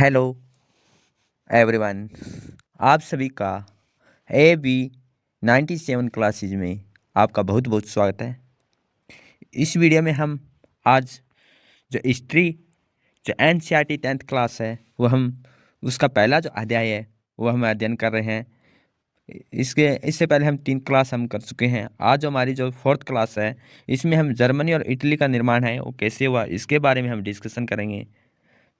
Hello everyone, आप सभी का AB 97 क्लासेज में आपका बहुत बहुत स्वागत है। इस वीडियो में हम आज जो हिस्ट्री जो NCERT 10th क्लास है वो हम उसका पहला जो अध्याय है वो हम अध्ययन कर रहे हैं। इससे पहले हम 3 क्लास हम कर चुके हैं। आज हमारी जो 4th क्लास है इसमें हम जर्मनी और इटली का निर्माण है वो कैसे हुआ इसके बारे में हम डिस्कशन करेंगे।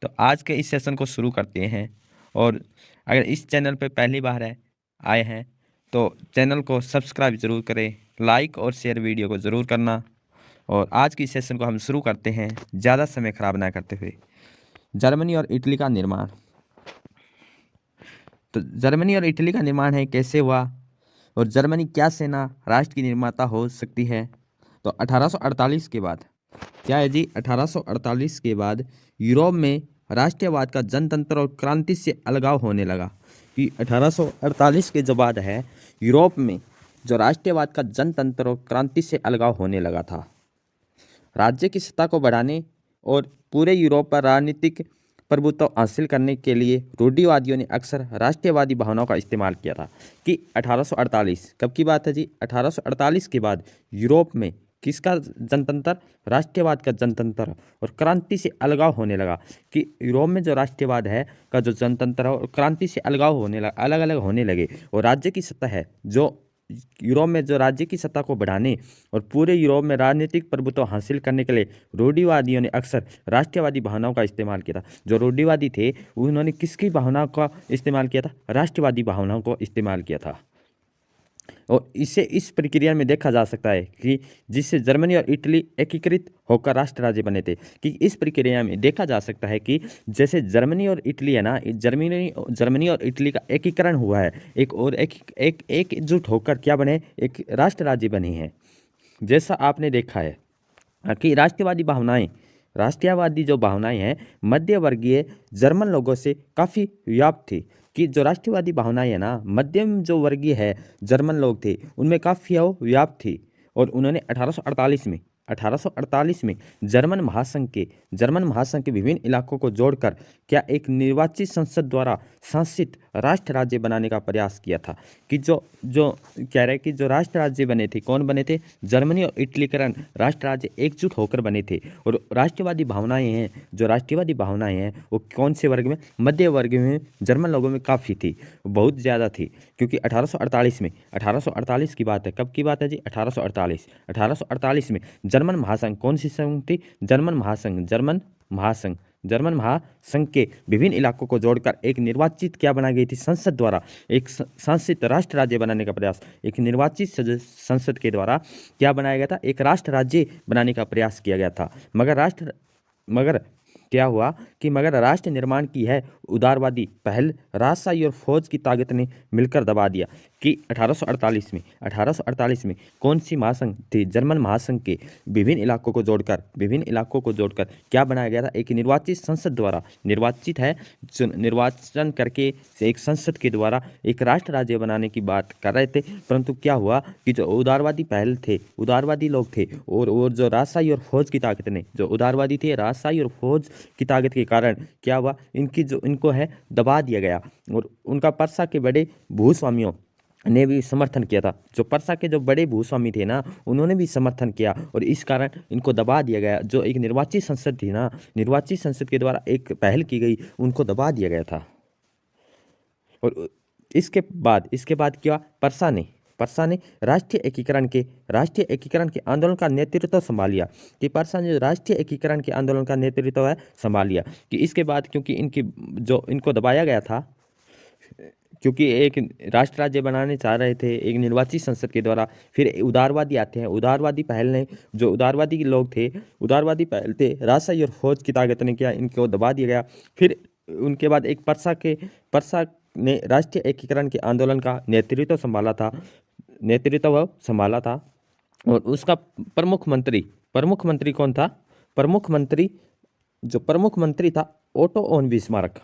तो आज के इस सेशन को शुरू करते हैं। और अगर इस चैनल पर पहली बार आए हैं तो चैनल को सब्सक्राइब ज़रूर करें, लाइक और शेयर वीडियो को ज़रूर करना। और आज की सेशन को हम शुरू करते हैं ज़्यादा समय खराब ना करते हुए। जर्मनी और इटली का निर्माण। तो जर्मनी और इटली का निर्माण है कैसे हुआ और जर्मनी क्या सेना राष्ट्र की निर्माता हो सकती है। तो 1848 के बाद क्या है जी, 1848 के बाद यूरोप में राष्ट्रवाद का जनतंत्र और क्रांति से अलगाव होने लगा। कि 1848 के जो बाद है यूरोप में जो राष्ट्रवाद का जनतंत्र और क्रांति से अलगाव होने लगा था। राज्य की सत्ता को बढ़ाने और पूरे यूरोप पर राजनीतिक प्रभुत्व हासिल करने के लिए रूढ़िवादियों ने अक्सर राष्ट्रवादी भावनाओं का इस्तेमाल किया था। कि 1848 कब की बात है जी, 1848 के बाद यूरोप में किसका जनतंत्र, राष्ट्रवाद का जनतंत्र और क्रांति से अलगाव होने लगा। कि यूरोप में जो राष्ट्रवाद है का जो जनतंत्र है और क्रांति से अलगाव होने लगा, अलग अलग होने लगे। और राज्य की सत्ता है जो यूरोप में जो राज्य की सत्ता को बढ़ाने और पूरे यूरोप में राजनीतिक प्रभुत्व हासिल करने के लिए रूढ़िवादियों ने अक्सर राष्ट्रवादी भावनाओं का इस्तेमाल किया था। जो रूढ़िवादी थे उन्होंने किसकी भावनाओं का इस्तेमाल किया था, राष्ट्रवादी भावनाओं को इस्तेमाल किया था। और इसे इस प्रक्रिया में देखा जा सकता है कि जिससे जर्मनी और इटली एकीकृत होकर राष्ट्र राज्य बने थे। कि इस प्रक्रिया में देखा जा सकता है कि जैसे जर्मनी और इटली है ना, जर्मनी और इटली का एकीकरण हुआ है, एकजुट होकर क्या बने, एक राष्ट्र राज्य बने हैं। जैसा आपने देखा है कि राष्ट्रवादी जो भावनाएं हैं मध्य वर्गीय जर्मन लोगों से काफ़ी व्याप्त थी। कि जो राष्ट्रवादी भावनाएं है ना, मध्यम जो वर्गीय है जर्मन लोग थे उनमें काफ़ी व्याप्त थी। और उन्होंने 1848 में जर्मन महासंघ के विभिन्न इलाकों को जोड़कर क्या एक निर्वाचित संसद द्वारा शासित राष्ट्र राज्य बनाने का प्रयास किया था। कि जो जो कह रहे कि जो राष्ट्र राज्य बने थे, कौन बने थे, जर्मनी और इटलीकरण राष्ट्र राज्य एकजुट होकर बने थे। और राष्ट्रवादी भावनाएं हैं वो कौन से वर्ग में, मध्य वर्ग में जर्मन लोगों में काफ़ी थी, बहुत ज़्यादा थी। क्योंकि 1848 की बात है, कब की बात है जी, 1848 में जर्मन महासंघ, कौन सी संघ थी, जर्मन महासंघ के विभिन्न इलाकों को जोड़कर एक निर्वाचित क्या बनाई गई थी, संसद द्वारा एक शासित राष्ट्र राज्य बनाने का प्रयास, एक निर्वाचित संसद के द्वारा क्या बनाया गया था, एक राष्ट्र राज्य बनाने का प्रयास किया गया था। मगर क्या हुआ कि राष्ट्र निर्माण की है उदारवादी पहल राजशाही और फौज की ताकत ने मिलकर दबा दिया। कि 1848 में कौन सी महासंघ थी, जर्मन महासंघ के विभिन्न इलाकों को जोड़कर क्या बनाया गया था, एक निर्वाचित संसद द्वारा, निर्वाचन करके एक संसद के द्वारा एक राष्ट्र राज्य बनाने की बात कर रहे थे। परंतु क्या हुआ कि जो उदारवादी लोग थे और जो राजशाही और फौज की ताकत ने, जो उदारवादी थे राजशाही और फौज की ताकत के कारण क्या हुआ, इनको है दबा दिया गया। और उनका पर्सा के बड़े भूस्वामियों ने भी समर्थन किया था। जो पर्सा के जो बड़े भूस्वामी थे ना, उन्होंने भी समर्थन किया और इस कारण इनको दबा दिया गया। जो एक निर्वाचित संसद थी ना, निर्वाचित संसद के द्वारा एक पहल की गई, उनको दबा दिया गया था। और इसके बाद क्या, पर्सा ने राष्ट्रीय एकीकरण के आंदोलन का नेतृत्व संभाल लिया। कि पर्सा ने राष्ट्रीय एकीकरण के आंदोलन का नेतृत्व है संभाल लिया। कि इसके बाद क्योंकि इनको दबाया गया था, क्योंकि एक राष्ट्र राज्य बनाने चाह रहे थे एक निर्वाचित संसद के द्वारा, फिर उदारवादी आते हैं, उदारवादी पहल ने, जो उदारवादी के लोग थे, उदारवादी पहल थे, राजशाही और फौज की ताकत ने क्या, इनको दबा दिया गया। फिर उनके बाद एक पर्सा ने राष्ट्रीय एकीकरण के आंदोलन का नेतृत्व संभाला था। और उसका प्रमुख मंत्री कौन था, प्रमुख मंत्री था ओटो वन बिस्मार्क।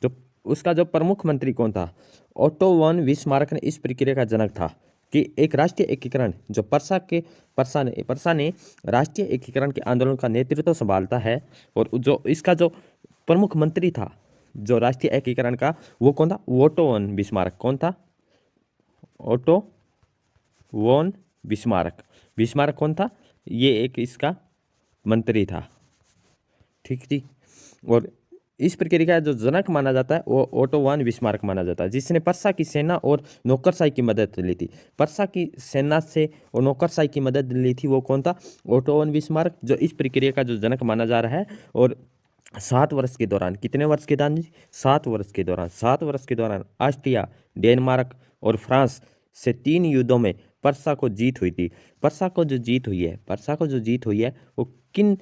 जो उसका जो प्रमुख मंत्री कौन था, ओटो वन बिस्मार्क ने इस प्रक्रिया का जनक था। कि एक राष्ट्रीय एकीकरण, जो पर्सा ने राष्ट्रीय एकीकरण के आंदोलन का नेतृत्व संभालता है। और जो इसका जो प्रमुख मंत्री था, जो राष्ट्रीय एकीकरण का वो कौन था? Auto von Bismarck. कौन था? ओटो वोन बिस्मार्क। बिस्मार्क कौन था? ये एक इसका मंत्री था। ठीक जी। और इस प्रक्रिया का जो जनक माना जाता है वो ओटो वन बिस्मार्क माना जाता है, जिसने पर्सा की सेना और नौकरशाही की मदद ली थी। पर्सा की सेना से और नौकरशाही की मदद ली थी वो कौन था? ओटो वन बिस्मार्क, जो इस प्रक्रिया का जो जनक माना जा रहा है। और 7 वर्ष के दौरान, कितने वर्ष के दौरान? 7 वर्ष के दौरान, 7 वर्ष के दौरान ऑस्ट्रिया, डेनमार्क और फ्रांस से 3 युद्धों में पर्सा को जीत हुई थी। पर्सा को जो जीत हुई है, पर्सा को जो जीत हुई है वो किन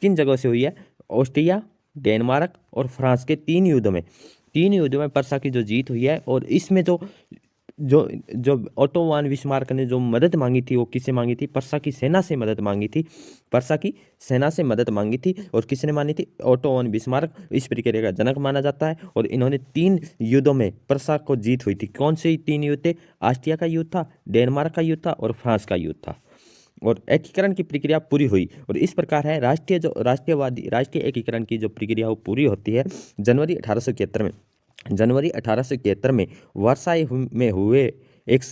किन जगहों से हुई है? ऑस्ट्रिया, डेनमार्क और फ्रांस के 3 युद्धों में, 3 युद्धों में पर्सा की जो जीत हुई है। और इसमें जो जो जो ओटो वन बिस्मार्क ने जो मदद मांगी थी वो किससे मांगी थी? पर्सा की सेना से मदद मांगी थी। पर्सा की सेना से मदद मांगी थी और किसने मानी थी? ओटो वन बिस्मार्क इस प्रक्रिया का जनक माना जाता है। और इन्होंने 3 युद्धों में पर्सा को जीत हुई थी। कौन से 3 युद्ध थे? ऑस्ट्रिया का युद्ध था, डेनमार्क का युद्ध था और फ्रांस का युद्ध था। और एकीकरण की प्रक्रिया पूरी हुई। और इस प्रकार है राष्ट्रीय एकीकरण की जो प्रक्रिया वो पूरी होती है जनवरी 1871 में। जनवरी 1871 में वर्साई में हुए एक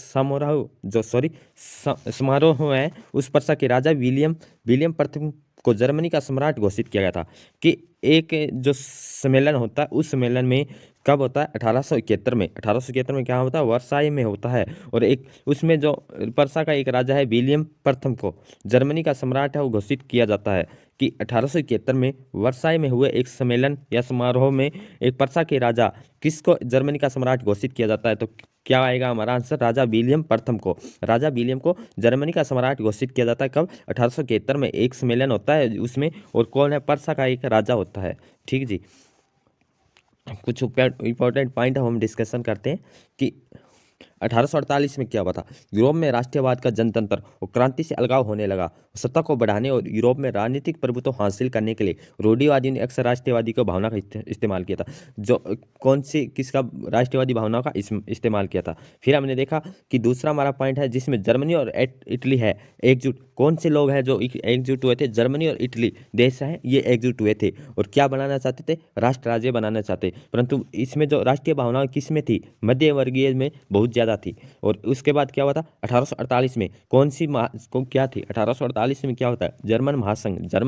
समारोह है। उस पर्सा के राजा विलियम प्रथम को जर्मनी का सम्राट घोषित किया गया था। कि एक जो सम्मेलन होता है उस सम्मेलन में कब होता है? 1871 में। 1871 में क्या होता है? वर्साई में होता है। और एक उसमें जो पर्सा का एक राजा है विलियम प्रथम को जर्मनी का सम्राट है वो घोषित किया जाता है। कि 1871 में वर्साई में हुए एक सम्मेलन या समारोह में एक पर्सा के राजा किसको जर्मनी का सम्राट घोषित किया जाता है? तो क्या आएगा हमारा आंसर? राजा विलियम प्रथम को। राजा विलियम को जर्मनी का सम्राट घोषित किया जाता है कब? 1871 में एक सम्मेलन होता है उसमें। और कौन है? पर्सा का एक राजा होता है। ठीक जी। कुछ इंपॉर्टेंट पॉइंट हम डिस्कशन करते हैं कि 1848 में क्या हुआ था? यूरोप में राष्ट्रवाद का जनतंत्र और क्रांति से अलगाव होने लगा। सत्ता को बढ़ाने और यूरोप में राजनीतिक प्रभुत्व हासिल करने के लिए रूढ़िवादियों ने अक्सर राष्ट्रवादी को भावना का इस्तेमाल किया था। जो कौन सी किसका राष्ट्रवादी भावना का इस्तेमाल किया था? फिर हमने देखा कि दूसरा हमारा पॉइंट है जिसमें जर्मनी और इटली है एकजुट। कौन से लोग हैं जो एकजुट हुए थे? जर्मनी और इटली देश है ये एकजुट हुए थे और क्या बनाना चाहते थे? राष्ट्र राज्य बनाना चाहते। परंतु इसमें जो राष्ट्रीय भावना किस में थी? मध्य वर्गीय में बहुत ज़्यादा थी। और उसके बाद क्या हुआ था? 1848 में कौन सी क्या थी? 1848 में क्या होता है? जर्मन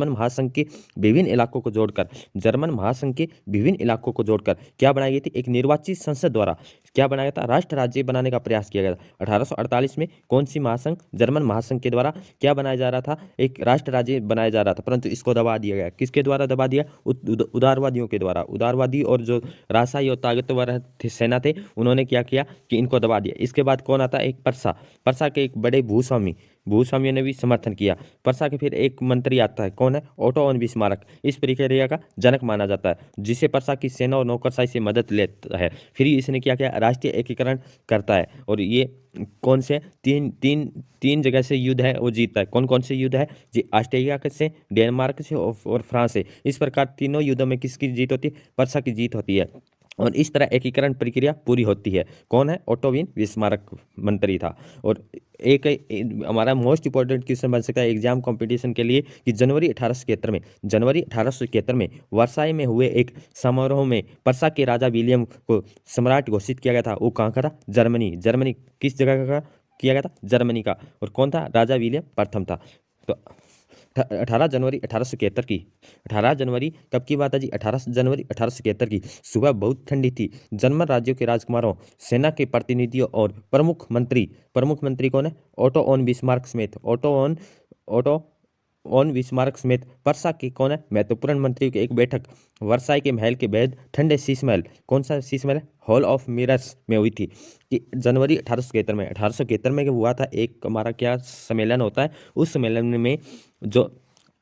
महासंघ के विभिन्न इलाकों को जोड़कर, जर्मन महासंघ के विभिन्न इलाकों को जोड़कर क्या बनाई गई थी? एक निर्वाचित संसद द्वारा क्या बनाया था? राष्ट्र राज्य बनाने का प्रयास किया गया था। 1848 में कौन सी महासंघ? जर्मन महासंघ के द्वारा क्या बनाया जा रहा था? एक राष्ट्र राज्य बनाया जा रहा था। परंतु इसको दबा दिया गया। किसके द्वारा दबा दिया? उदारवादियों के द्वारा। उदारवादी और जो राजशाही और ताकतवर सेना थे उन्होंने क्या किया कि इनको दबा दिया। इसके बाद कौन आता है? एक पर्सा के एक बड़े भूस्वामियों ने भी समर्थन किया। पर्सा के फिर एक मंत्री आता है, कौन है? Auto von Bismarck. इस प्रक्रिया का जनक माना जाता है जिसे पर्सा की सेना और नौकरशाही से मदद लेता है। फिर इसने क्या किया? राष्ट्रीय एकीकरण करता है। और ये कौन से तीन जगह से युद्ध है वो जीतता है। कौन कौन से युद्ध है जी? ऑस्ट्रेलिया से, डेनमार्क से और फ्रांस से। इस प्रकार तीनों युद्धों में किसकी जीत होती है? पर्सा की जीत होती है। और इस तरह एकीकरण प्रक्रिया पूरी होती है। कौन है? ओटो वन बिस्मार्क मंत्री था। और एक हमारा मोस्ट इंपॉर्टेंट क्वेश्चन बन सकता है एग्जाम कंपटीशन के लिए कि जनवरी 1871 में वर्साई में हुए एक समारोह में पर्सा के राजा विलियम को सम्राट घोषित किया गया था। वो कहाँ का था? जर्मनी किस जगह का किया गया था? जर्मनी का। और कौन था? राजा विलियम प्रथम था। तो 18 जनवरी 1871 की, 18 जनवरी कब की बात है जी? 18 जनवरी 1871 की। सुबह बहुत ठंडी थी। जर्मन राज्यों के राजकुमारों, सेना के प्रतिनिधियों और प्रमुख मंत्री कौन है? ओटो ऑन बिस्मार्क समेत पर्सा के कौन है? महत्वपूर्ण मंत्रियों की एक बैठक वर्साई के महल के बेहद ठंडे शीश महल, कौन सा शीश महल है? हॉल ऑफ मिरर्स में हुई थी। कि जनवरी 1871 में हुआ था एक हमारा क्या सम्मेलन होता है। उस सम्मेलन में जो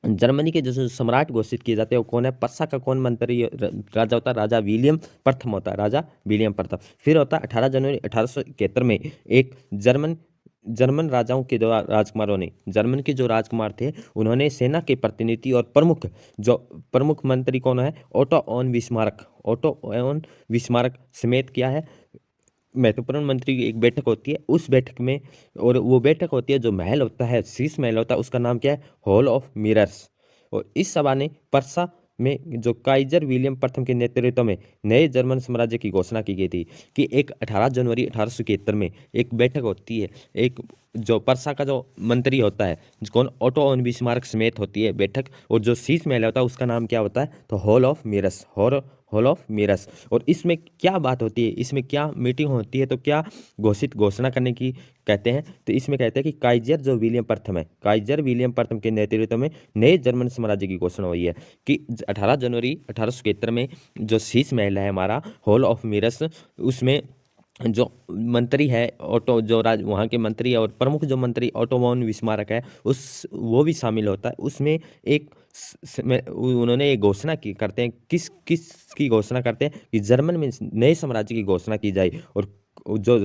जर्मनी के जो सम्राट घोषित किए जाते हैं वो कौन है? पर्सा का कौन मंत्री राजा होता है? राजा विलियम प्रथम होता है। राजा विलियम प्रथम। फिर होता है 18 जनवरी 1871 में एक जर्मन राजाओं के द्वारा राजकुमारों ने, जर्मन के जो राजकुमार थे उन्होंने सेना के प्रतिनिधि और प्रमुख मंत्री कौन है? ओटो ऑन बिस्मार्क समेत क्या है? महत्वपूर्ण मंत्री की एक बैठक होती है। उस बैठक में, और वो बैठक होती है जो महल होता है, शीश महल होता है, उसका नाम क्या है? Hall of mirrors. और इस सभा ने पर्सा में जो काइजर विलियम प्रथम के नेतृत्व में नए जर्मन साम्राज्य की घोषणा की गई थी कि एक 18 जनवरी 1871 में एक बैठक होती है, एक जो पर्सा का जो मंत्री होता है कौन, ओटो ऑन बिस्मार्क समेत होती है बैठक, और जो शीश महल होता है उसका नाम क्या होता है, तो हॉल ऑफ मिरस, हॉल ऑफ मिरस। और इसमें क्या बात होती है, इसमें क्या मीटिंग होती है, तो क्या घोषणा करने की कहते हैं, तो इसमें कहते हैं कि काइजर जो विलियम प्रथम है, काइजर विलियम प्रथम के नेतृत्व में नए जर्मन साम्राज्य की घोषणा हुई है कि 18 जनवरी 1871 में जो शीश महल है हमारा हॉल ऑफ मिरस, उसमें जो मंत्री है ऑटो, जो वहाँ के मंत्री है और प्रमुख जो मंत्री ऑटो वॉन बिस्मार्क है, उस वो भी शामिल होता है उसमें। एक उन्होंने एक घोषणा की करते हैं, किस किस की घोषणा करते हैं कि जर्मन में नए साम्राज्य की घोषणा की जाए, और जो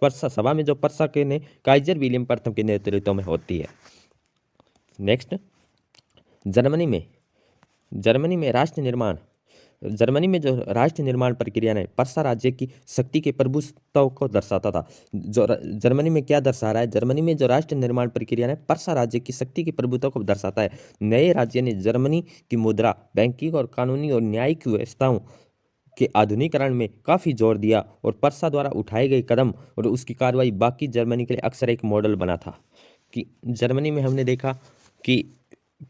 पर्सा सभा में जो पर्सा के ने काइजर विलियम प्रथम के नेतृत्व में होती है। नेक्स्ट, जर्मनी में राष्ट्र निर्माण, जर्मनी में जो राष्ट्र निर्माण प्रक्रिया ने पर्सा राज्य की शक्ति के प्रभुत्व को दर्शाता था। जो जर्मनी में क्या दर्शा रहा है, जर्मनी में जो राष्ट्र निर्माण प्रक्रिया ने पर्सा राज्य की शक्ति के प्रभुत्व को दर्शाता है। नए राज्य ने जर्मनी की मुद्रा, बैंकिंग और कानूनी और न्यायिक व्यवस्थाओं के आधुनिकीकरण में काफ़ी जोर दिया, और पर्सा द्वारा उठाए गए कदम और उसकी कार्रवाई बाकी जर्मनी के लिए अक्सर एक मॉडल बना था। कि जर्मनी में हमने देखा कि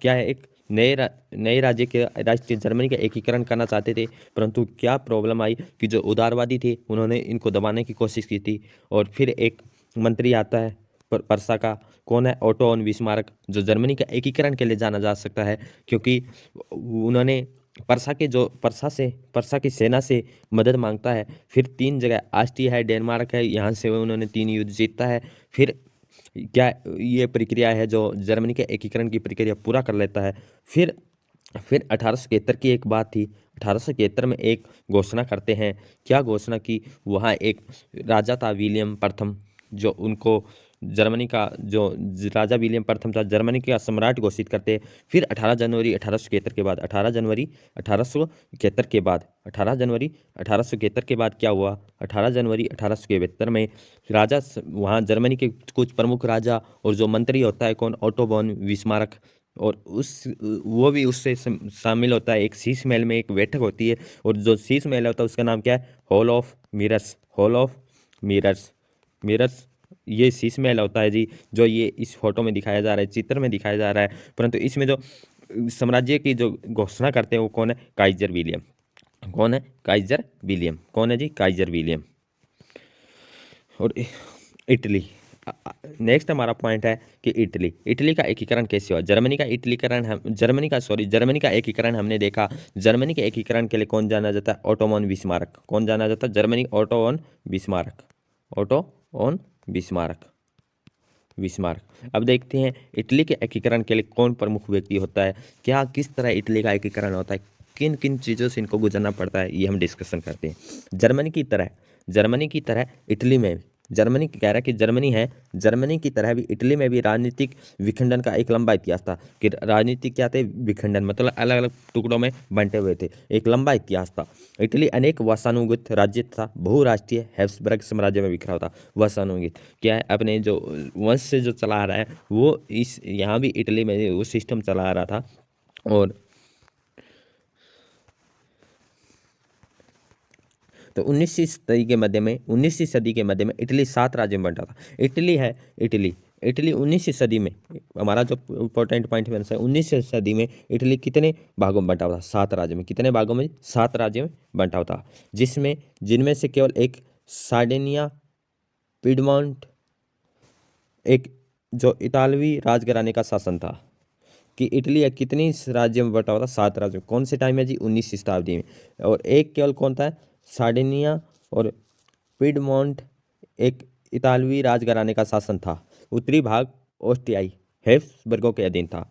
क्या है, एक नए राज्य के राष्ट्रीय जर्मनी का एकीकरण करना चाहते थे, परंतु क्या प्रॉब्लम आई कि जो उदारवादी थे उन्होंने इनको दबाने की कोशिश की थी। और फिर एक मंत्री आता है पर्सा का, कौन है, ओटो ऑन बिस्मार्क, जो जर्मनी का एकीकरण के लिए जाना जा सकता है, क्योंकि उन्होंने पर्सा की सेना से मदद मांगता है। फिर 3 जगह ऑस्ट्रिया है, डेनमार्क है, यहाँ से उन्होंने 3 युद्ध जीतता है। फिर क्या ये प्रक्रिया है जो जर्मनी के एकीकरण की प्रक्रिया पूरा कर लेता है। फिर 1871 की एक बात थी, 1871 में एक घोषणा करते हैं। क्या घोषणा की, वहाँ एक राजा था विलियम प्रथम, जो उनको जर्मनी का जो राजा विलियम प्रथम था जर्मनी का सम्राट घोषित करते हैं। फिर 18 जनवरी 1871 के बाद 18 जनवरी 1871 के बाद 18 जनवरी 1871 के बाद क्या हुआ, 18 जनवरी 1872 में राजा वहाँ जर्मनी के कुछ प्रमुख राजा और जो मंत्री होता है कौन, ओटो वॉन बिस्मार्क, और वो भी उससे शामिल होता है। एक शीश महल में एक बैठक होती है, और जो शीश महल होता है उसका नाम क्या है, हॉल ऑफ मिरस, हॉल ऑफ मिरस, मिरस ये शीश महल होता है जी, जो ये इस फोटो में दिखाया जा रहा है, चित्र में दिखाया जा रहा है। परंतु इसमें जो साम्राज्य की जो घोषणा करते हैं वो कौन है, काइजर विलियम, कौन है, काइजर विलियम, कौन है जी, काइजर विलियम। और इटली, नेक्स्ट हमारा पॉइंट है कि इटली का एकीकरण कैसे हुआ। जर्मनी का एकीकरण हमने देखा। जर्मनी के एकीकरण के लिए कौन जाना जाता है, ओटो ऑन बिस्मार्क, कौन जाना जाता है, Germany Otto von Bismarck, Otto von Bismarck. अब देखते हैं इटली के एकीकरण के लिए कौन प्रमुख व्यक्ति होता है, क्या किस तरह इटली का एकीकरण होता है, किन किन चीज़ों से इनको गुजरना पड़ता है, ये हम डिस्कशन करते हैं। जर्मनी की तरह इटली में, जर्मनी कह रहा है कि जर्मनी की तरह भी इटली में भी राजनीतिक विखंडन का एक लंबा इतिहास था। कि राजनीतिक क्या थे, विखंडन मतलब अलग अलग टुकड़ों में बंटे हुए थे, एक लंबा इतिहास था। इटली अनेक वंशानुगत राज्य था, बहुराष्ट्रीय हैब्सबर्ग साम्राज्य में बिखरा था। वंशानुगत क्या है, अपने जो वंश से जो चला आ रहा है वो इस यहाँ भी इटली में वो सिस्टम चला आ रहा था। और तो 19वीं सदी के मध्य में इटली 7 राज्यों में बंटा था। इटली 19वीं सदी में, हमारा जो इंपॉर्टेंट पॉइंट है 19वीं सदी में इटली कितने भागों में बंटा हुआ था, 7 राज्यों में। कितने भागों में, 7 राज्यों में बंटा हुआ था, जिनमें से केवल एक सार्डिनिया, पिडमोंट, एक जो इतालवी राजघराने का शासन था। कि इटली कितनी राज्यों में बंटा हुआ था, 7 राज्यों में। कौन से टाइम में जी, 19वीं शताब्दी में। और एक केवल कौन था, सार्डिनिया और पिडमोंट एक इतालवी राजघराने का शासन था। उत्तरी भाग ऑस्ट्रियाई हैब्सबर्गों के अधीन था।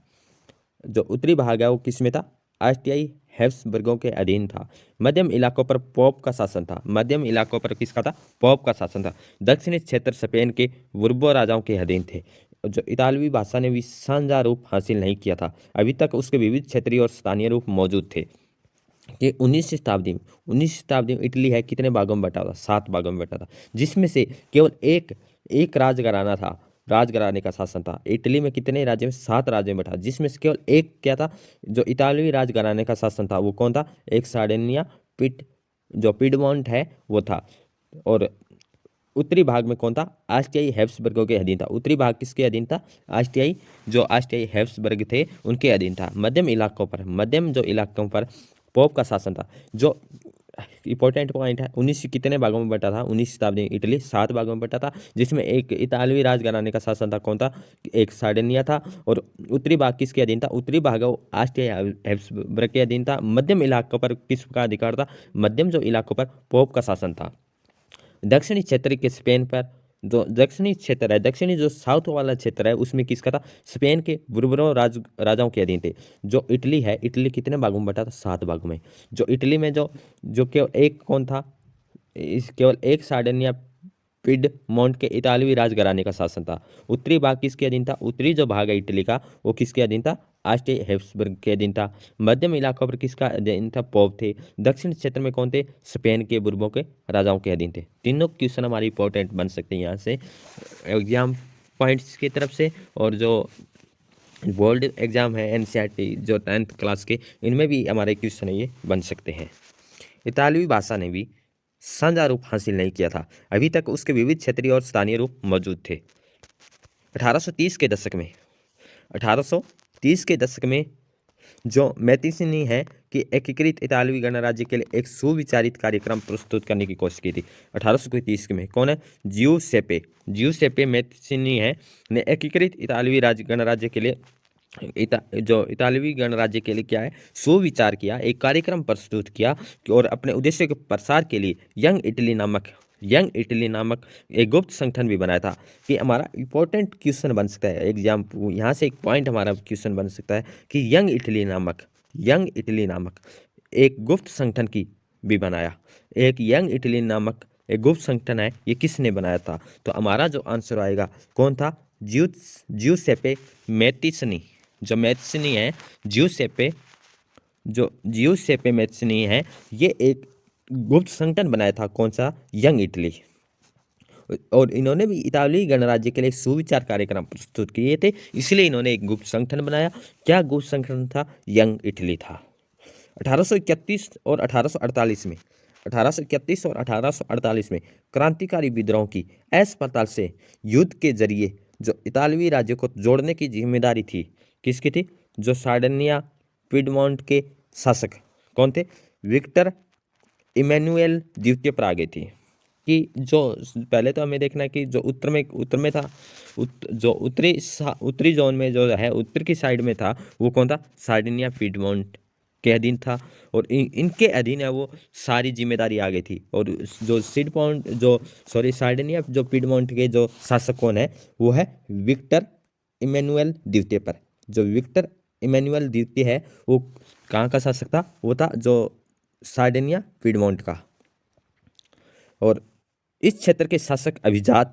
जो उत्तरी भाग है वो किसमें था, ऑस्ट्रियाई हैब्सबर्गों के अधीन था। मध्यम इलाकों पर पोप का शासन था, मध्यम इलाकों पर किसका था, पोप का शासन था। दक्षिणी क्षेत्र स्पेन के बुर्बो राजाओं के अधीन थे। जो इतालवी भाषा ने भी साझा रूप हासिल नहीं किया था, अभी तक उसके विविध क्षेत्रीय और स्थानीय रूप मौजूद थे। कि 19वीं शताब्दी में इटली है कितने भागों में बटा था, 7 भागों में बटा था, जिसमें से केवल एक राजघराना था राज कराने का शासन था। इटली में कितने राज्य में? 7 राज्यों में था, जिसमें से केवल एक क्या था जो इतालवी राज कराने का शासन था, वो कौन था? एक सार्डिनिया जो पिडमोंट है वो था। और उत्तरी भाग में कौन था? ऑस्ट्रियाई हैब्सबर्गों के अधीन था। उत्तरी भाग किसके अधीन था? ऑस्ट्रियाई हैब्सबर्ग थे उनके अधीन था। मध्यम जो इलाकों पर पोप का शासन था। जो इंपॉर्टेंट पॉइंट है, 19 कितने भागों में बटा था? 19 शताब्दी में इटली 7 भागों में बटा था, जिसमें एक इतालवी राज घराने का शासन था। कौन था? एक सार्डिनिया था। और उत्तरी भाग किसके अधीन था? उत्तरी भाग ऑस्ट्रिया हैब्सबर्ग के अधीन था। मध्यम इलाकों पर किसका अधिकार था? मध्यम जो इलाकों पर पोप का शासन था। दक्षिणी क्षेत्र के स्पेन पर जो दक्षिणी क्षेत्र है, दक्षिणी जो साउथ वाला क्षेत्र है, उसमें किसका था? स्पेन के बुर्बोन राजाओं के अधीन थे। जो इटली है, इटली कितने भागों में बटा था? 7 भागों में। जो इटली में जो जो केवल एक कौन था? केवल एक सार्डिनिया पिडमोंट के इतालवी राज घराने का शासन था। उत्तरी भाग किसके अधीन था? उत्तरी जो भाग है इटली का, वो किसके अधीन था? ऑस्ट्रिया हैब्सबर्ग के अधीन था। मध्यम इलाकों पर किसका अधीन था? पोप थे। दक्षिण क्षेत्र में कौन थे? स्पेन के बुर्बों के राजाओं के अधीन थे। तीनों क्वेश्चन हमारे इंपॉर्टेंट बन सकते हैं यहाँ से एग्जाम पॉइंट्स की तरफ से। और जो बोर्ड एग्जाम है एनसीईआरटी जो 10th क्लास के, इनमें भी हमारे क्वेश्चन ये बन सकते हैं। इतालवी भाषा ने भी साझा रूप हासिल नहीं किया था। अभी तक उसके विविध क्षेत्रीय और स्थानीय रूप मौजूद थे। 1830 के दशक में 1830 के दशक में जो मैतिसिनी है कि एकीकृत इतालवी गणराज्य के लिए एक सुविचारित कार्यक्रम प्रस्तुत करने की कोशिश की थी। 1830 में कौन है? जियुसेप्पे मैतिसिनी है ने एकीकृत इतालवी गणराज्य के लिए इतालवी गणराज्य के लिए क्या है? सुविचार किया, एक कार्यक्रम प्रस्तुत किया और अपने उद्देश्य के प्रसार के लिए यंग इटली नामक एक गुप्त संगठन भी बनाया था। कि हमारा इंपॉर्टेंट क्वेश्चन बन सकता है एग्जाम, यहाँ से एक पॉइंट हमारा क्वेश्चन बन सकता है कि यंग इटली नामक एक गुप्त संगठन की भी बनाया। एक यंग इटली नामक एक गुप्त संगठन है, ये किसने बनाया था? तो हमारा जो आंसर आएगा कौन था? जियुसेप्पे मैतिसिनी। जो मैतिसिनी है, जियुसेप्पे मैतिसिनी है, ये एक गुप्त संगठन बनाया था। कौन सा? Young Italy. और इन्होंने भी इतालवी गणराज्य के लिए सुविचार कार्यक्रम प्रस्तुत किए थे, इसलिए इन्होंने एक गुप्त संगठन बनाया। क्या गुप्त संगठन था? यंग इटली था। 1831 और 1848 में 1831 और 1848 में क्रांतिकारी विद्रोह की असफलता से युद्ध के जरिए जो इतालवी राज्य को जोड़ने की जिम्मेदारी थी, किसकी थी? जो सार्डिनिया पिडमोंट के शासक कौन थे? विक्टर इमैनुएल द्वितीय पर आ गई थी। कि जो पहले तो हमें देखना है कि जो उत्तर में था, जो उत्तरी जोन में जो है, उत्तर की साइड में था, वो कौन था? सार्डिनिया पिडमोंट के अधीन था। और इनके अधीन है वो सारी जिम्मेदारी आ गई थी। और जो सार्डिनिया जो पिडमोंट के जो शासक कौन है? वो है विक्टर इमैनुएल द्वितीय पर। जो विक्टर इमैनुएल द्वितीय है, वो कहाँ का शासक था? वो था जो सार्डिनिया पिडमोंट का। और इस क्षेत्र के शासक अभिजात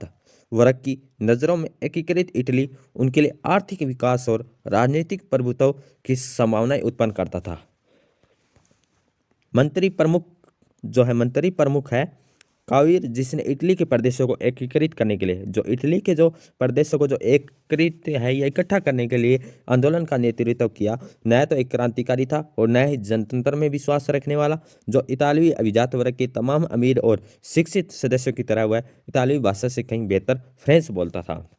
वर्ग की नज़रों में एकीकृत इटली उनके लिए आर्थिक विकास और राजनीतिक प्रभुत्व की संभावनाएं उत्पन्न करता था। मंत्री प्रमुख है कावीर, जिसने इटली के प्रदेशों को एकीकृत करने के लिए, जो इटली के जो प्रदेशों को जो एकीकृत है या इकट्ठा करने के लिए आंदोलन का नेतृत्व किया। नया तो एक क्रांतिकारी था और नया ही जनतंत्र में विश्वास रखने वाला, जो इतालवी अभिजात वर्ग के तमाम अमीर और शिक्षित सदस्यों की तरह वह इतालवी भाषा से कहीं बेहतर फ्रेंच बोलता था।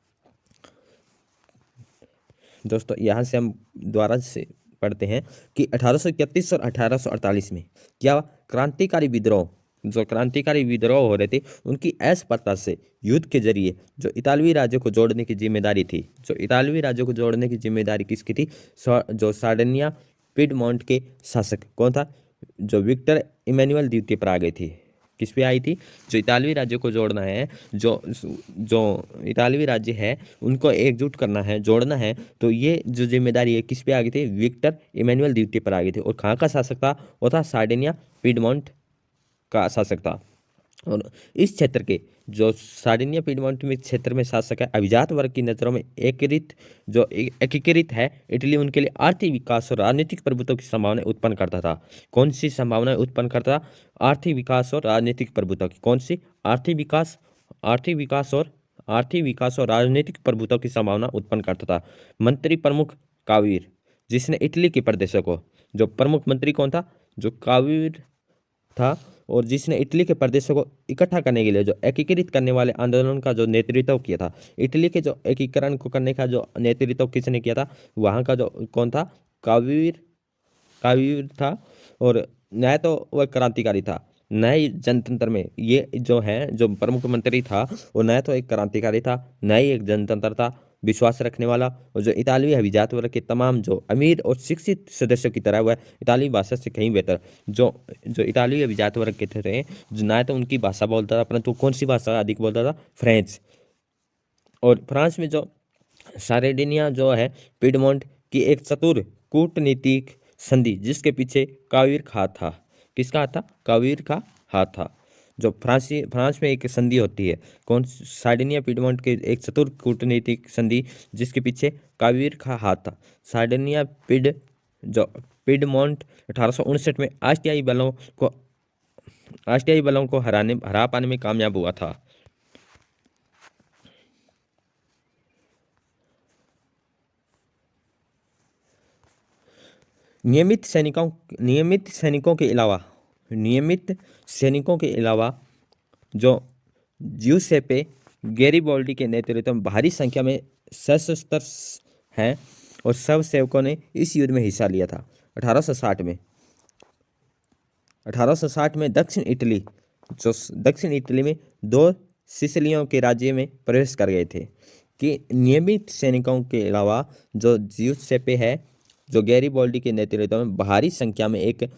दोस्तों यहाँ से हम दोबारा से पढ़ते हैं कि 1831 और 1848 में क्या क्रांतिकारी विद्रोह हो रहे थे, उनकी असफलता से युद्ध के जरिए जो इतालवी राज्यों को जोड़ने की जिम्मेदारी थी, किसकी थी? जो सार्डिनिया पिडमोंट के शासक कौन था? जो विक्टर इमैनुएल द्वितीय पर आ गई थी। किस पे आई थी? जो इतालवी राज्यों को जोड़ना है, जो इतालवी राज्य है उनको एकजुट करना है, जोड़ना है, तो ये जो जिम्मेदारी है किस पे आ गई थी? विक्टर इमैनुएल द्वितीय पर आ गई थी। और कहाँ का शासक था? वो था सार्डिनिया पिडमोंट का शासक था। और इस क्षेत्र के जो सार्डिनिया पिडमोंट में क्षेत्र में शासक है अभिजात वर्ग की नज़रों में एकीकृत है इटली उनके लिए आर्थिक विकास और राजनीतिक प्रभुत्व की संभावनाएं उत्पन्न करता था। कौन सी संभावनाएं उत्पन्न करता था? आर्थिक विकास और राजनीतिक प्रभुत्व की। कौन सी? आर्थिक विकास और आर्थिक विकास और राजनीतिक प्रभुत्व की संभावना उत्पन्न करता था। मंत्री प्रमुख कावीर, जिसने इटली के प्रदेशों को, जो प्रमुख मंत्री कौन था, जो कावीर था, और जिसने इटली के प्रदेशों को इकट्ठा करने के लिए, जो एकीकृत करने वाले आंदोलन का जो नेतृत्व किया था, इटली के जो एकीकरण को करने का जो नेतृत्व किसने किया था, वहाँ का जो कौन था, कावीर कावीर था। और न्याय तो वह क्रांतिकारी था। नए जनतंत्र में ये जो है, जो प्रमुख मंत्री था, वो नया तो एक क्रांतिकारी था, नई एक जनतंत्र था, विश्वास रखने वाला। और जो इतालवी अभिजात वर्ग के तमाम जो अमीर और शिक्षित सदस्यों की तरह वह इतालवी भाषा से कहीं बेहतर, जो जो इतालवी अभिजात वर्ग के थे, जो ना तो उनकी भाषा बोलता था, परंतु कौन सी भाषा अधिक बोलता था, फ्रेंच। और फ्रांस में जो सारेडिनिया जो है, पिडमोंट की एक चतुर कूटनीतिक संधि, जिसके पीछे कावीर खा था। किसका हाथ था, कावीर का हाथ था। जो फ्रांस में एक संधि होती है, कौन, सार्डिनिया पिडमोंट के एक चतुर कूटनीतिक संधि, जिसके पीछे कावीर का हाथ था। सार्डिनिया पिडमोंट 1859 में ऑस्ट्रियाई बलों को हरा पाने में कामयाब हुआ था। नियमित सैनिकों के अलावा जो ज्यूसेppe गैरिबाल्डी के नेतृत्व में भारी संख्या में सशस्त्र हैं और सब सेवकों ने इस युद्ध में हिस्सा लिया था। 1860 में दक्षिण इटली में दो सिसिलियों के राज्य में प्रवेश कर गए थे। कि नियमित सैनिकों के अलावा जो ज्यूसेppe है, जो गैरिबाल्डी के नेतृत्व में भारी संख्या में एक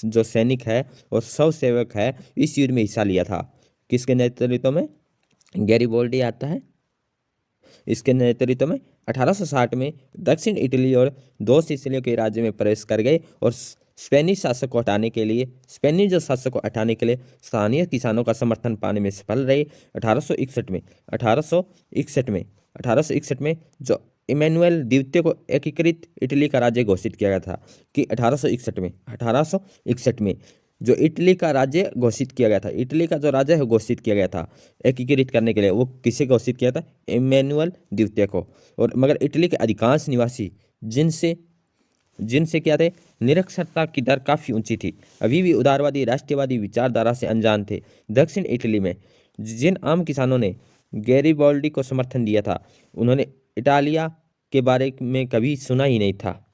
जो सैनिक है और स्वसेवक है, इस युद्ध में हिस्सा लिया था। किसके नेतृत्व में, गैरिबाल्डी आता है, इसके नेतृत्व में 1860 में दक्षिण इटली और दो सिसिलियों के राज्य में प्रवेश कर गए और स्पेनिश शासक को हटाने के लिए स्थानीय किसानों का समर्थन पाने में सफल रहे। 1861 में जो इमैनुअल द्वितीय को एकीकृत इटली का राज्य घोषित किया गया था। कि 1861 में जो इटली का राज्य घोषित किया गया था, इटली का जो राज्य है घोषित किया गया था एकीकृत करने के लिए, वो किसे घोषित किया था, इमैनुअल द्वितीय को। और मगर इटली के अधिकांश निवासी जिनसे क्या थे, निरक्षरता की दर काफ़ी ऊंची थी, अभी भी उदारवादी राष्ट्रवादी विचारधारा से अनजान थे। दक्षिण इटली में जिन आम किसानों ने गैरिबाल्डी को समर्थन दिया था, उन्होंने इटालिया के बारे में कभी सुना ही नहीं था।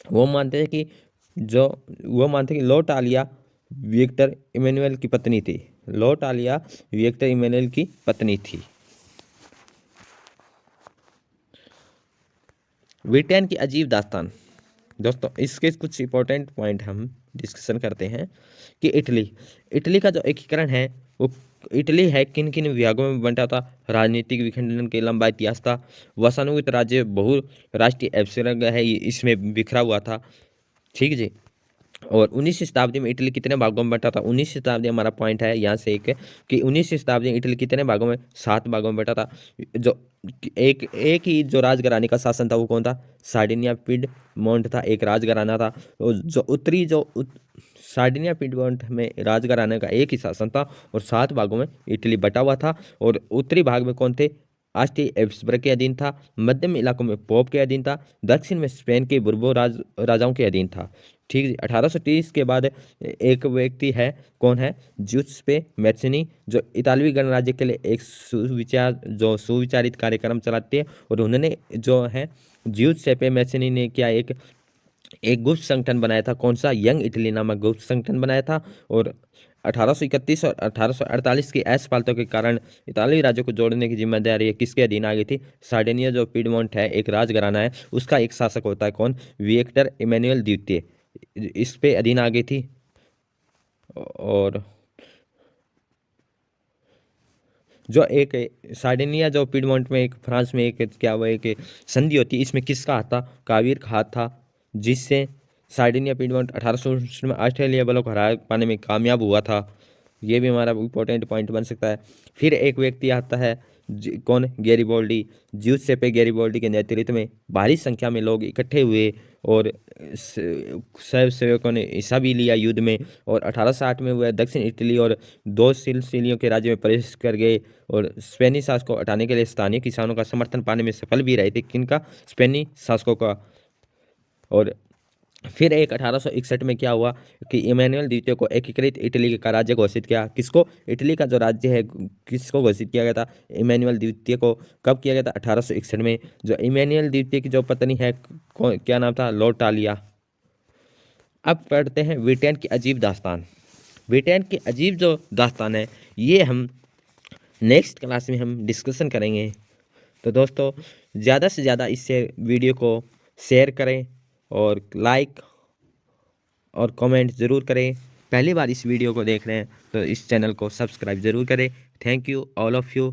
वो मानते थे कि लोटालिया विक्टर इमैनुअल की पत्नी थी। ब्रिटेन की अजीब दास्तान। दोस्तों, इसके कुछ इंपॉर्टेंट पॉइंट हम डिस्कशन करते हैं। कि इटली का जो एकीकरण है, वो इटली है किन किन विभागों में बंटा था। राजनीतिक विखंडन के लंबा इतिहास था। वसानुगत राज्य बहुराष्ट्रीय एप्सिलॉन है, इसमें बिखरा हुआ था। ठीक जी। और 19वीं शताब्दी में इटली कितने भागों में बंटा था। 19वीं शताब्दी हमारा पॉइंट है यहाँ से एक, कि 19वीं शताब्दी में इटली कितने भागों में, 7 भागों में बंटा था। जो एक ही जो राजघराने का शासन था, वो कौन था, सार्डिनिया पिडमोंट था, एक राजघराना था। जो सार्डिनिया पिडमोंट में राजघराने का एक ही शासन था और 7 भागों में इटली बटा हुआ था। और उत्तरी भाग में कौन थे, ऑस्ट्रिया हैब्सबर्ग के अधीन था। मध्यम इलाकों में पोप के अधीन था। दक्षिण में स्पेन के बुर्बो राजाओं के अधीन था। ठीक, 1830 के बाद एक व्यक्ति है, कौन है, ज्यूसेppe मैज़िनी, जो इतालवी गणराज्य के लिए एक सुविचारित कार्यक्रम चलाते हैं। और उन्होंने जो है ज्यूसेppe मैज़िनी ने क्या एक गुप्त संगठन बनाया था। कौन सा, यंग इटली नामक गुप्त संगठन बनाया था। और 1831 और 1848 की असफलता के कारण इतालवी राज्यों को जोड़ने की जिम्मेदारी किसके अधीन आ गई थी, सार्डिनिया जो पिडमोंट है, एक राजघराना है, उसका एक शासक होता है, कौन, विक्टर इमैनुअल द्वितीय, इस पे अधीन आ गई थी। और जो एक सार्डिनिया जो पिडमोंट में एक फ्रांस में एक क्या हुआ, एक संधि होती है, इसमें किसका हाथ था, कावीर का हाथ था, जिससे सार्डिनिया पिडमोंट 1859 में ऑस्ट्रेलिया बलों को हरा पाने में कामयाब हुआ था। ये भी हमारा इंपॉर्टेंट पॉइंट बन सकता है। फिर एक व्यक्ति आता है कौन, गैरिबॉल्डी। ज्यूसेप्पे गैरिबॉल्डी के नेतृत्व में भारी संख्या में लोग इकट्ठे हुए और स्वयंसेवकों ने हिस्सा भी लिया युद्ध में। और 1860 में वह दक्षिण इटली और दो सिसिलियों के राज्य में प्रवेश कर गए और स्पेनी शासक को हटाने के लिए स्थानीय किसानों का समर्थन पाने में सफल भी रहे थे। किनका? स्पेनी शासकों का। और फिर एक 1861 में क्या हुआ कि इमैनुअल द्वितीय को एकीकृत इटली का राज्य घोषित किया। किसको? इटली का जो राज्य है किसको घोषित किया गया था? इमैनुअल द्वितीय को। कब किया गया था? 1861 में। जो इमैनुअल द्वितीय की जो पत्नी है क्या नाम था? Lord Talia. अब पढ़ते हैं ब्रिटेन की अजीब दास्तान। ब्रिटेन की अजीब जो दास्तान है ये हम नेक्स्ट क्लास में हम डिस्कशन करेंगे। तो दोस्तों ज़्यादा से ज़्यादा इससे वीडियो को शेयर करें और लाइक और कमेंट ज़रूर करें। पहली बार इस वीडियो को देख रहे हैं तो इस चैनल को सब्सक्राइब ज़रूर करें। Thank you all of you.